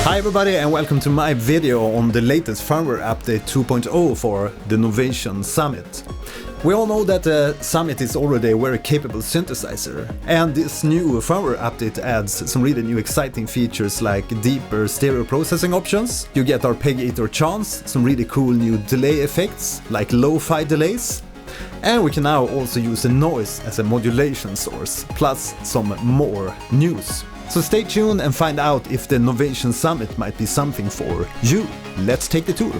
Hi everybody and welcome to my video on the latest firmware update 2.0 for the Novation Summit. We all know that the Summit is already a very capable synthesizer, and this new firmware update adds some really new exciting features like deeper stereo processing options. You get arpeggiator chance, some really cool new delay effects like lo-fi delays, and we can now also use the noise as a modulation source, plus some more news. So stay tuned and find out if the Novation Summit might be something for you. Let's take the tour.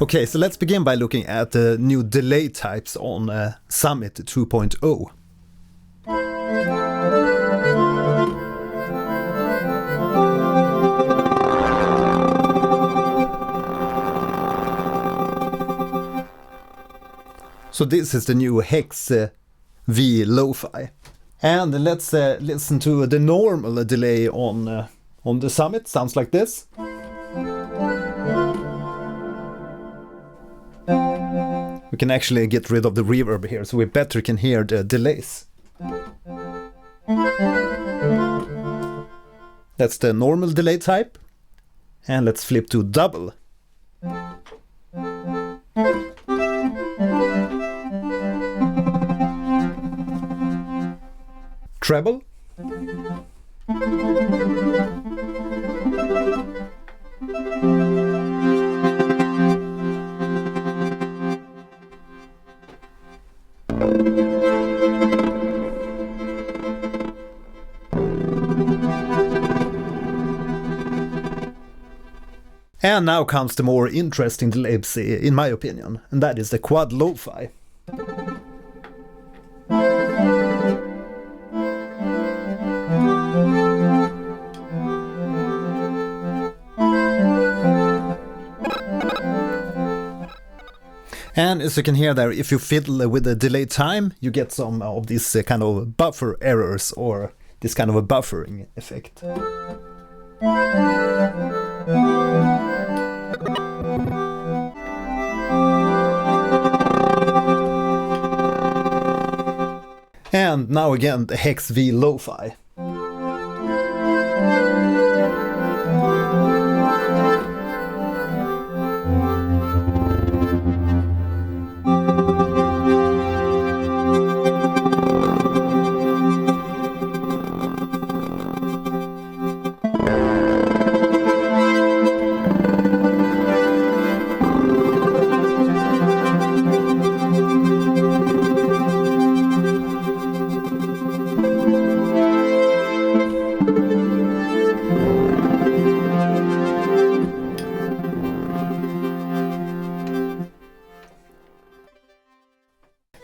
Okay, so let's begin by looking at the new delay types on Summit 2.0. So this is the new Hex V Lo-Fi. And let's listen to the normal delay on the Summit. Sounds like this. We can actually get rid of the reverb here, so we better can hear the delays. That's the normal delay type. And let's flip to double. Treble. And now comes the more interesting delays in my opinion, and that is the quad lo-fi. And as you can hear there, if you fiddle with the delay time, you get some of these kind of buffer errors or this kind of a buffering effect. And now again the Hex V Lo-Fi.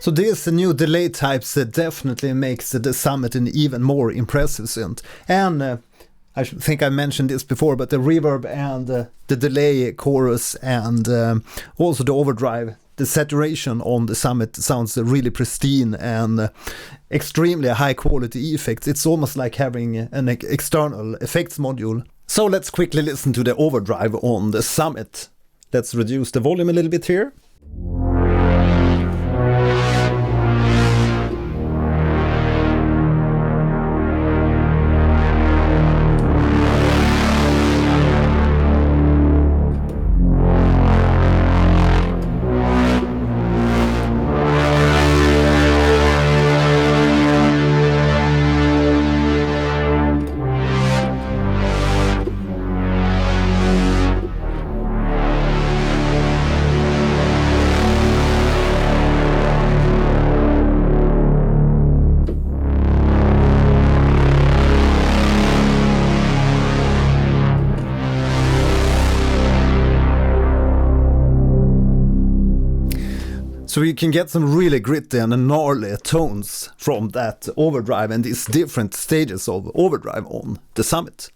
So these new delay types definitely makes the Summit an even more impressive synth. And I think I mentioned this before, but the reverb and the delay chorus and also the overdrive, the saturation on the Summit sounds really pristine and extremely high quality effects. It's almost like having an external effects module. So let's quickly listen to the overdrive on the Summit. Let's reduce the volume a little bit here. So you can get some really gritty and gnarly tones from that overdrive and these different stages of overdrive on the Summit.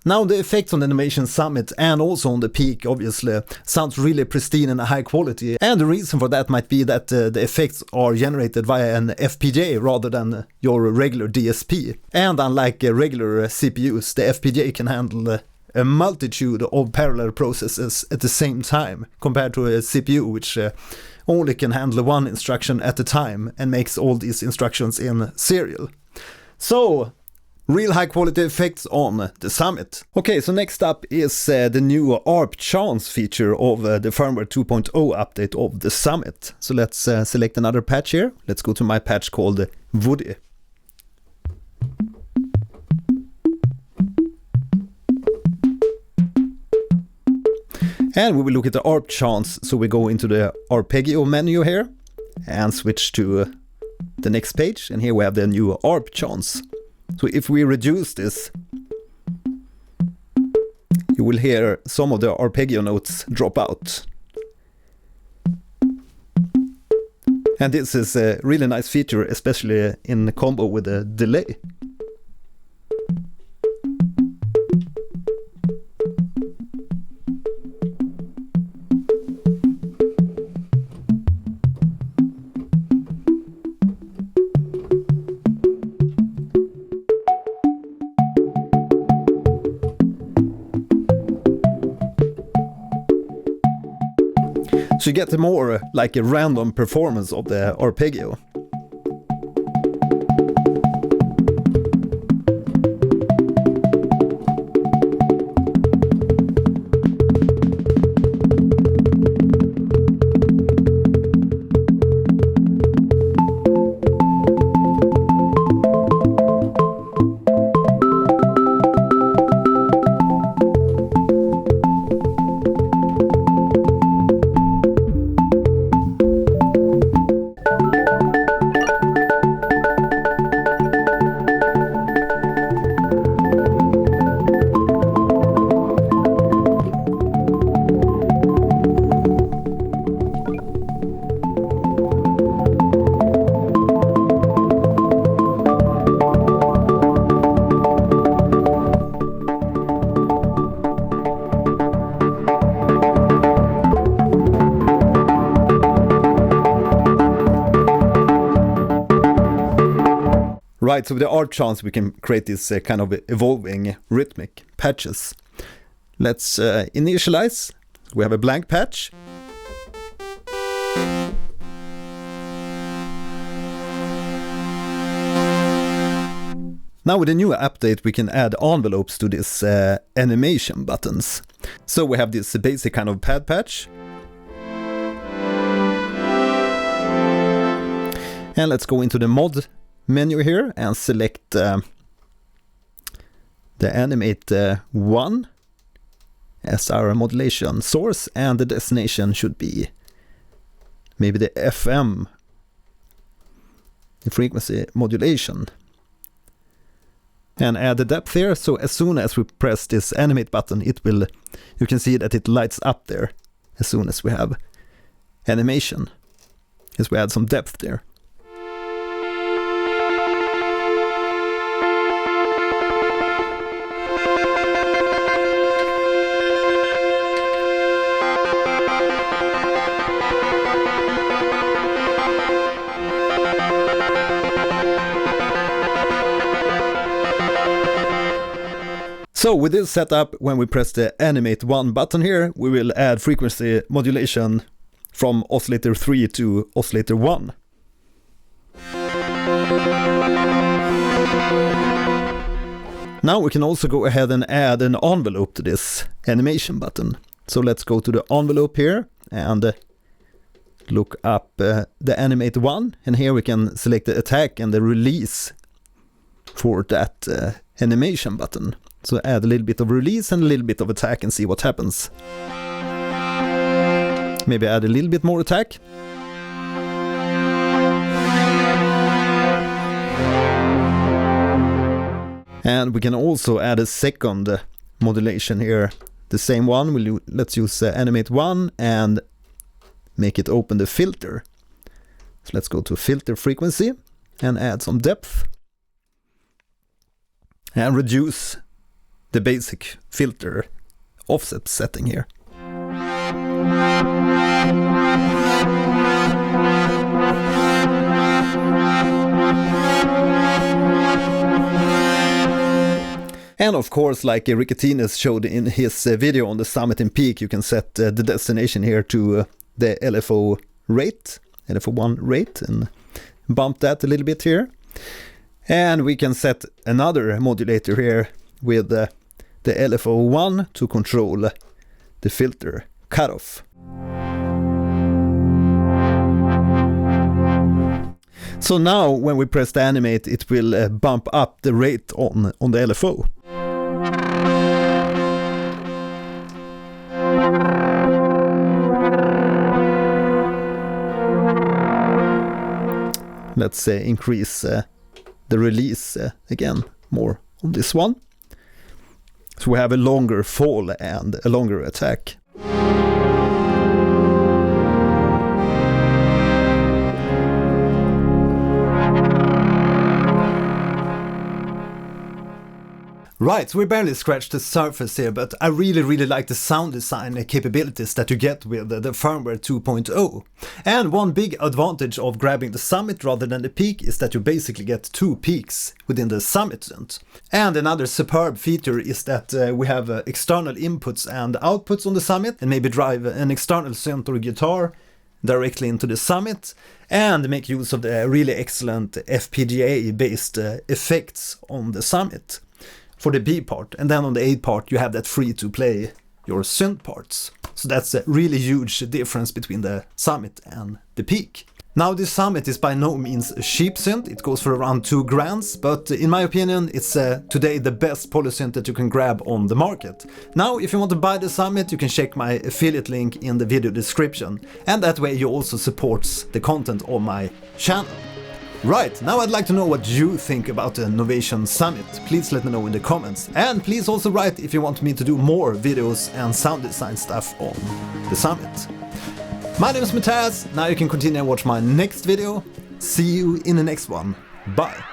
Now the effects on the Novation Summit and also on the peak obviously sounds really pristine and high quality, and the reason for that might be that the effects are generated via an FPGA rather than your regular DSP. And unlike regular CPUs, the FPGA can handle a multitude of parallel processes at the same time, compared to a CPU which only can handle one instruction at a time and makes all these instructions in serial. So, real high quality effects on the Summit. Okay, so next up is the new ARP chance feature of the firmware 2.0 update of the Summit. So let's select another patch here. Let's go to my patch called Woody. And we will look at the ARP chance, so we go into the ARPEGGIO menu here and switch to the next page, and here we have the new ARP chance. So if we reduce this, you will hear some of the arpeggio notes drop out. And this is a really nice feature, especially in combo with the delay. So you get more like a random performance of the arpeggio. Right, so with the ARP chance we can create this kind of evolving rhythmic patches. Let's initialize. We have a blank patch. Now with the new update we can add envelopes to this animation buttons. So we have this basic kind of pad patch. And let's go into the mod menu here and select the animate 1 as our modulation source, and the destination should be maybe the FM, the frequency modulation, and add the depth here. So as soon as we press this animate button, it will, you can see that it lights up there as soon as we have animation, as we add some depth there. So with this setup, when we press the Animate 1 button here, we will add frequency modulation from oscillator 3 to oscillator 1. Now we can also go ahead and add an envelope to this animation button. So let's go to the envelope here and look up the Animate 1, and here we can select the attack and the release for that animation button. So add a little bit of release and a little bit of attack and see what happens. Maybe add a little bit more attack. And we can also add a second modulation here. The same one, let's use Animate 1 and make it open the filter. So let's go to filter frequency and add some depth. And reduce the basic filter offset setting here. And of course, like Ricketines showed in his video on the Summit and Peak, you can set the destination here to the LFO rate, LFO1 rate, and bump that a little bit here. And we can set another modulator here with the LFO1 to control the filter cutoff. So now when we press the animate, it will bump up the rate on the LFO. Let's increase the release again more on this one. So we have a longer fall and a longer attack. Right, so we barely scratched the surface here, but I really like the sound design capabilities that you get with the firmware 2.0. And one big advantage of grabbing the Summit rather than the Peak is that you basically get 2 peaks within the Summit synth. And another superb feature is that we have external inputs and outputs on the Summit, and maybe drive an external synth or guitar directly into the Summit, and make use of the really excellent FPGA based effects on the Summit for the B part, and then on the A part you have that free to play your synth parts. So that's a really huge difference between the Summit and the Peak. Now this Summit is by no means a cheap synth, it goes for around 2 grand, but in my opinion it's today the best polysynth that you can grab on the market. Now if you want to buy the Summit, you can check my affiliate link in the video description, and that way you also support the content on my channel. Right, now I'd like to know what you think about the Novation Summit. Please let me know in the comments. And please also write if you want me to do more videos and sound design stuff on the Summit. My name is Mattias, now you can continue and watch my next video. See you in the next one. Bye!